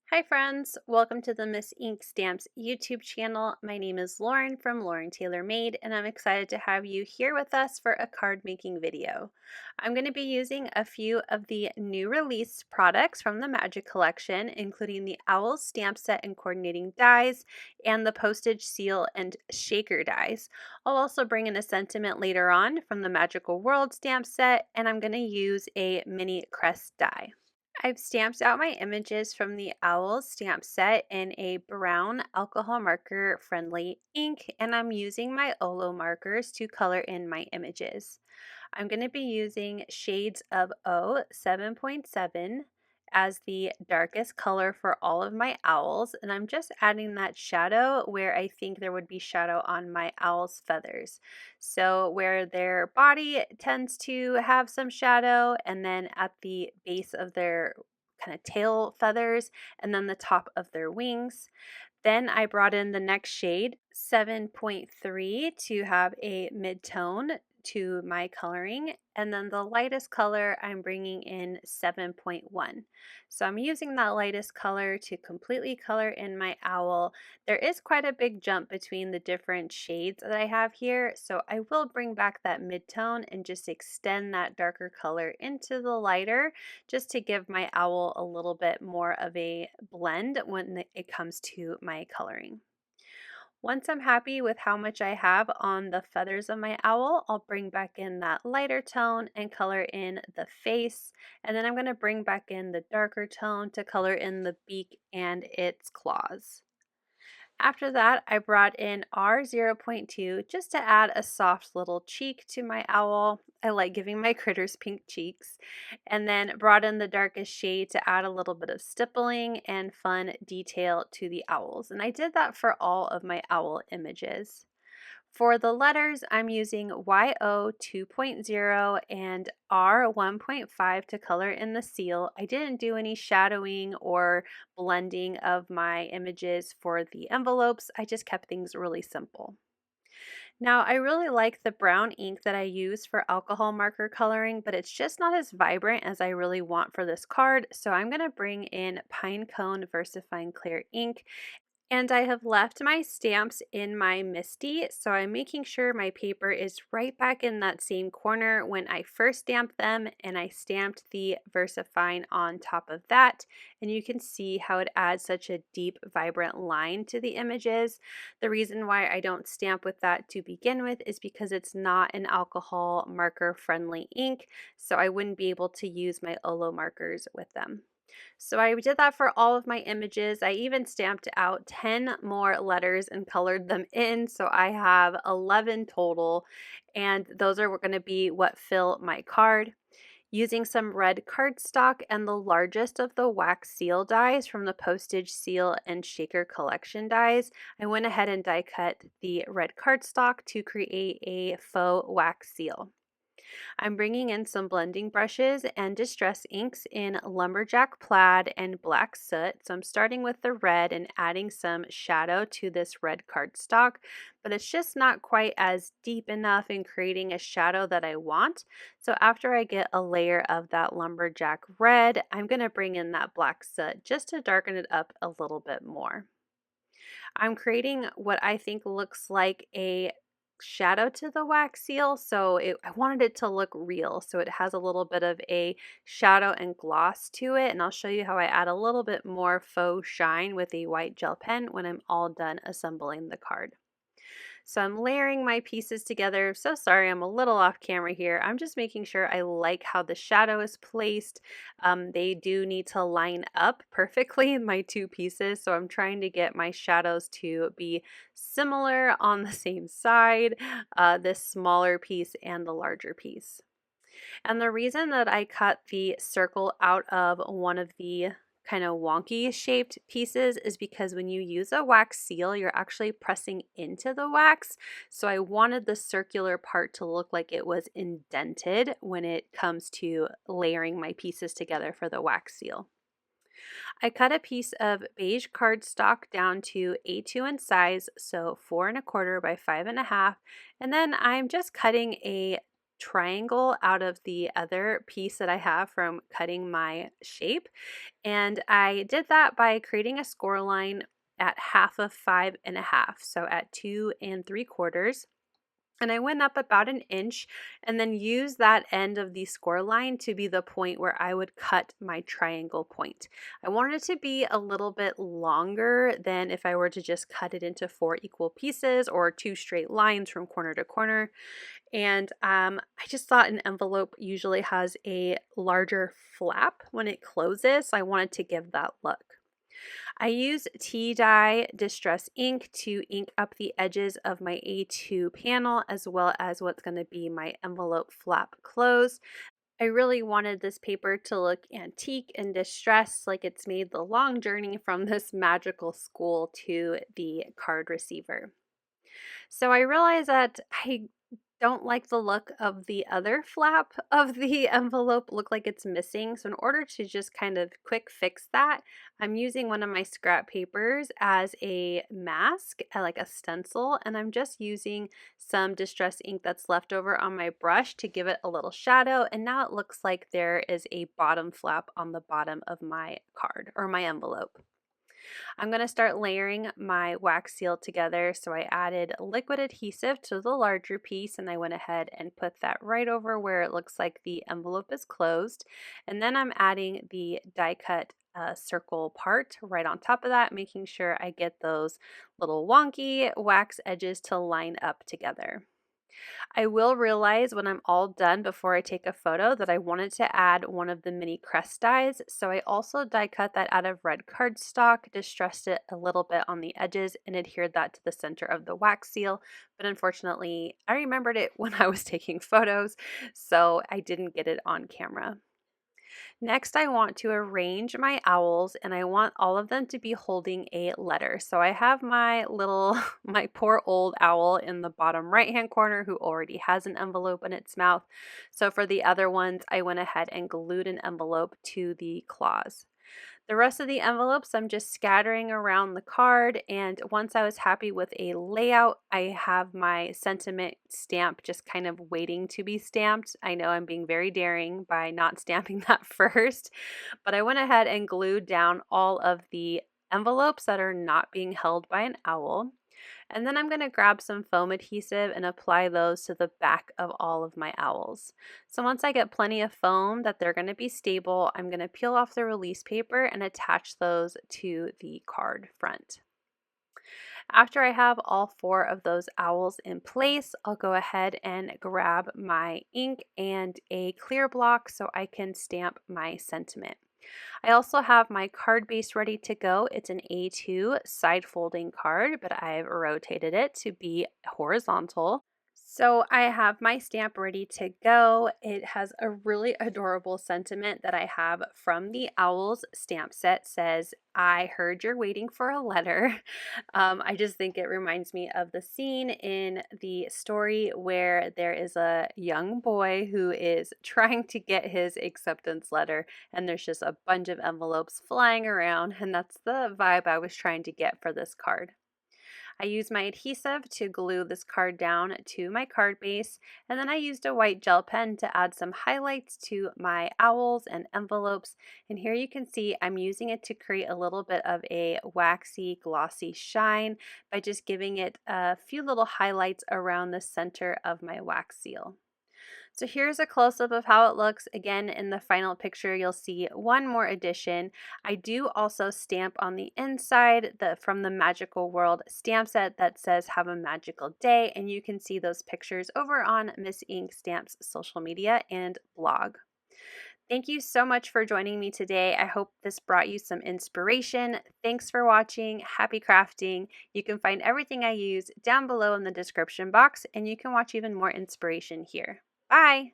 Hi friends, welcome to the Miss Ink Stamps YouTube channel. My name is Lauren from Lauren Taylor Made and I'm excited to have you here with us for a card making video. I'm going to be using a few of the new release products from the Magic Collection, including the Owl Stamp Set and Coordinating Dies and the Postage Seal and Shaker Dies. I'll also bring in a sentiment later on from the Magical World Stamp Set, and I'm going to use a mini Crest die. I've stamped out my images from the Owl stamp set in a brown alcohol marker friendly ink, and I'm using my Olo markers to color in my images. I'm going to be using shades of 7.7 as the darkest color for all of my owls, and I'm just adding that shadow where I think there would be shadow on my owl's feathers. So where their body tends to have some shadow, and then at the base of their kind of tail feathers, and then the top of their wings. Then I brought in the next shade, 7.3, to have a mid-tone to my coloring, and then the lightest color I'm bringing in 7.1. So I'm using that lightest color to completely color in my owl. There is quite a big jump between the different shades that I have here, so I will bring back that mid-tone and just extend that darker color into the lighter just to give my owl a little bit more of a blend when it comes to my coloring. Once I'm happy with how much I have on the feathers of my owl, I'll bring back in that lighter tone and color in the face. And then I'm going to bring back in the darker tone to color in the beak and its claws. After that, I brought in R0.2 just to add a soft little cheek to my owl. I like giving my critters pink cheeks. And then brought in the darkest shade to add a little bit of stippling and fun detail to the owls. And I did that for all of my owl images. For the letters, I'm using YO 2.0 and R 1.5 to color in the seal. I didn't do any shadowing or blending of my images for the envelopes. I just kept things really simple. Now, I really like the brown ink that I use for alcohol marker coloring, but it's just not as vibrant as I really want for this card. So I'm going to bring in Pinecone VersaFine Clear ink, and I have left my stamps in my MISTI, so I'm making sure my paper is right back in that same corner when I first stamped them, and I stamped the VersaFine on top of that. And you can see how it adds such a deep, vibrant line to the images. The reason why I don't stamp with that to begin with is because it's not an alcohol marker friendly ink, so I wouldn't be able to use my Olo markers with them. So I did that for all of my images. I even stamped out 10 more letters and colored them in. So I have 11 total, and those are going to be what fill my card. Using some red cardstock and the largest of the wax seal dies from the Postage Seal and Shaker collection dies, I went ahead and die cut the red cardstock to create a faux wax seal. I'm bringing in some blending brushes and distress inks in Lumberjack Plaid and Black Soot. So I'm starting with the red and adding some shadow to this red cardstock, but it's just not quite as deep enough in creating a shadow that I want. So after I get a layer of that Lumberjack red, I'm going to bring in that Black Soot just to darken it up a little bit more. I'm creating what I think looks like a shadow to the wax seal, so I wanted it to look real, so it has a little bit of a shadow and gloss to it, and I'll show you how I add a little bit more faux shine with a white gel pen when I'm all done assembling the card. So I'm layering my pieces together. So sorry, I'm a little off camera here. I'm just making sure I like how the shadow is placed. They do need to line up perfectly in my two pieces. So I'm trying to get my shadows to be similar on the same side, this smaller piece and the larger piece. And the reason that I cut the circle out of one of the kind of wonky shaped pieces is because when you use a wax seal, you're actually pressing into the wax. So I wanted the circular part to look like it was indented when it comes to layering my pieces together for the wax seal. I cut a piece of beige cardstock down to A2 in size, so 4 1/4 by 5 1/2, and then I'm just cutting a triangle out of the other piece that I have from cutting my shape. And I did that by creating a score line at half of 5.5, so at 2 3/4. And I went up about an inch and then used that end of the score line to be the point where I would cut my triangle point. I wanted it to be a little bit longer than if I were to just cut it into 4 equal pieces or 2 straight lines from corner to corner. And I just thought an envelope usually has a larger flap when it closes, so I wanted to give that look. I use tea dye distress ink to ink up the edges of my A2 panel as well as what's going to be my envelope flap close. I really wanted this paper to look antique and distressed, like it's made the long journey from this magical school to the card receiver. So I realized that I don't like the look of the other flap of the envelope, look like it's missing. So in order to just kind of quick fix that, I'm using one of my scrap papers as a mask, like a stencil, and I'm just using some distress ink that's left over on my brush to give it a little shadow. And now it looks like there is a bottom flap on the bottom of my card or my envelope. I'm going to start layering my wax seal together. So I added liquid adhesive to the larger piece and I went ahead and put that right over where it looks like the envelope is closed. And then I'm adding the die cut circle part right on top of that, making sure I get those little wonky wax edges to line up together. I will realize when I'm all done before I take a photo that I wanted to add one of the mini crest dies, so I also die cut that out of red cardstock, distressed it a little bit on the edges, and adhered that to the center of the wax seal, but unfortunately I remembered it when I was taking photos, so I didn't get it on camera. Next, I want to arrange my owls and I want all of them to be holding a letter. So I have my little, my poor old owl in the bottom right-hand corner who already has an envelope in its mouth. So for the other ones, I went ahead and glued an envelope to the claws. The rest of the envelopes I'm just scattering around the card, and once I was happy with a layout, I have my sentiment stamp just kind of waiting to be stamped. I know I'm being very daring by not stamping that first, but I went ahead and glued down all of the envelopes that are not being held by an owl. And then I'm going to grab some foam adhesive and apply those to the back of all of my owls. So once I get plenty of foam that they're going to be stable, I'm going to peel off the release paper and attach those to the card front. After I have all 4 of those owls in place, I'll go ahead and grab my ink and a clear block so I can stamp my sentiment. I also have my card base ready to go. It's an A2 side folding card, but I've rotated it to be horizontal. So I have my stamp ready to go. It has a really adorable sentiment that I have from the Owls stamp set. Says, "I heard you're waiting for a letter." I just think it reminds me of the scene in the story where there is a young boy who is trying to get his acceptance letter, and there's just a bunch of envelopes flying around, and that's the vibe I was trying to get for this card. I used my adhesive to glue this card down to my card base, and then I used a white gel pen to add some highlights to my owls and envelopes. And here you can see I'm using it to create a little bit of a waxy, glossy shine by just giving it a few little highlights around the center of my wax seal. So here's a close-up of how it looks. Again, in the final picture, you'll see one more addition. I do also stamp on the inside from the Magical World stamp set that says "Have a Magical Day," and you can see those pictures over on Miss Ink Stamps social media and blog. Thank you so much for joining me today. I hope this brought you some inspiration. Thanks for watching. Happy crafting. You can find everything I use down below in the description box, and you can watch even more inspiration here. Bye!